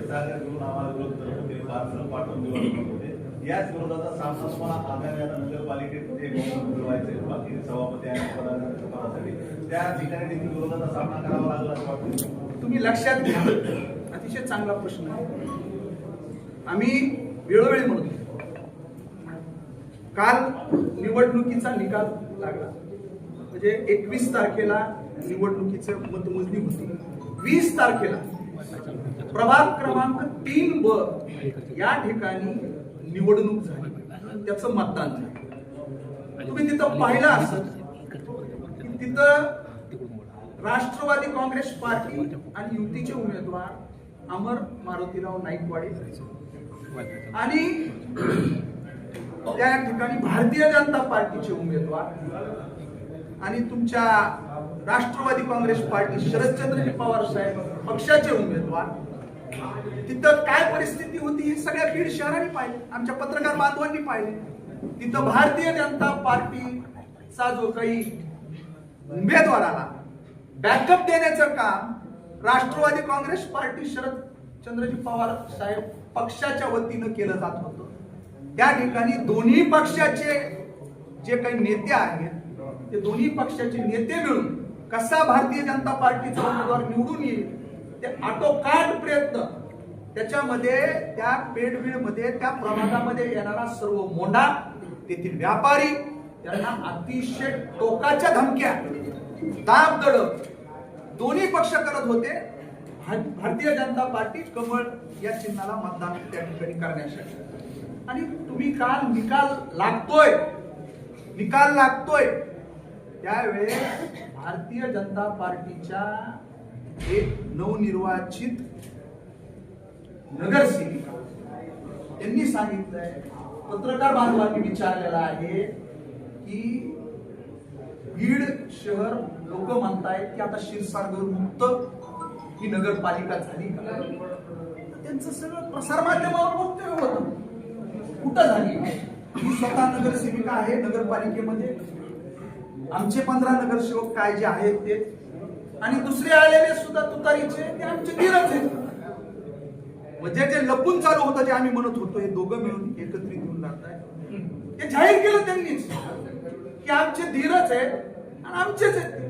सहकार्य करून आम्हाला विरोध करत होते, पार्सल पाठवून निवडणूक होते. याच विरोधाचा सामना तुम्हाला आगामी आता नगरपालिकेमध्ये बहुमत मिळवायचे, बाकी सभापती आणि पदासाठी त्या ठिकाणी देखील विरोधाचा सामना करावा लागला असं वाटतं. तुम्ही लक्षात घ्या, अतिशय चांगला प्रश्न आहे. आम्ही वेळोवेळी म्हणतो, काल निवडणुकीचा निकाल लागला, म्हणजे 21 तारखेला निवडणुकीचं मतमोजणी होती. 20 तारखेला प्रभाग क्रमांक 3 ब या ठिकाणी निवडणूक झाली, त्याचं मतदान झालं. तुम्ही तिथं पाहिलं असेल की तिथं राष्ट्रवादी काँग्रेस पार्टी आणि युतीचे उमेदवार अमर मारुतीराव नाईकवाडे आणि त्या ठिकाणी भारतीय जनता पार्टीचे उमेदवार आणि तुमच्या राष्ट्रवादी काँग्रेस पार्टी शरदचंद्रजी पवार साहेब पक्षाचे उमेदवार, तिथं काय परिस्थिती होती हे सगळ्या बीड शहराने पाहिले, आमच्या पत्रकार बांधवांनी पाहिले. तिथं भारतीय जनता पार्टीचा जो काही उमेदवाराला बॅकअप देण्याचं काम राष्ट्रवादी काँग्रेस पार्टी शरदचंद्रजी पवार साहेब पक्षाच्या वतीनं केलं जात होतं. त्या ठिकाणी दोन्ही पक्षाचे जे काही नेते आहेत ते दोन्ही पक्षाचे नेते मिळून कसा भारतीय जनता पार्टीचा उमेदवार निवडून येईल ते आटोकाट प्रयत्न, त्याच्यामध्ये त्या पेडबीडमध्ये त्या प्रभागामध्ये येणारा सर्व मोंढा, तेथील व्यापारी, त्यांना अतिशय टोकाच्या धमक्या, दाब दडप दोन्ही पक्ष करत होते. भारतीय जनता पार्टी कमळ या चिन्हाला मतदान त्या ठिकाणी करण्यासाठी. आणि तुम्ही काल निकाल लागतोय त्यावेळेस भारतीय जनता पार्टीच्या एक नवनिर्वाचित नगरसेविका यांनी सांगितलंय, पत्रकार बांधवांनी विचारलेला आहे की बीड शहर लोक म्हणतायत की आता क्षीरसागर मुक्त ही नगरपालिका झाली का? त्यांचं सगळं प्रसार माध्यमावर वक्तव्य होतं. कुठं झाली? ही स्वतः नगरसेविका आहे नगरपालिकेमध्ये, आमचे 15 नगरसेवक काय जे आहेत ते, आणि दुसरे आलेले सुद्धा तुतारीचे ते आमचे धीरच आहेत. म्हणजे जे लपून चालू होतं जे आम्ही म्हणत होतो हे दोघं मिळून एकत्रित येऊन लढताय, ते जाहीर केलं त्यांनीच की आमचे धीरच आहेत आणि आमचेच आहेत.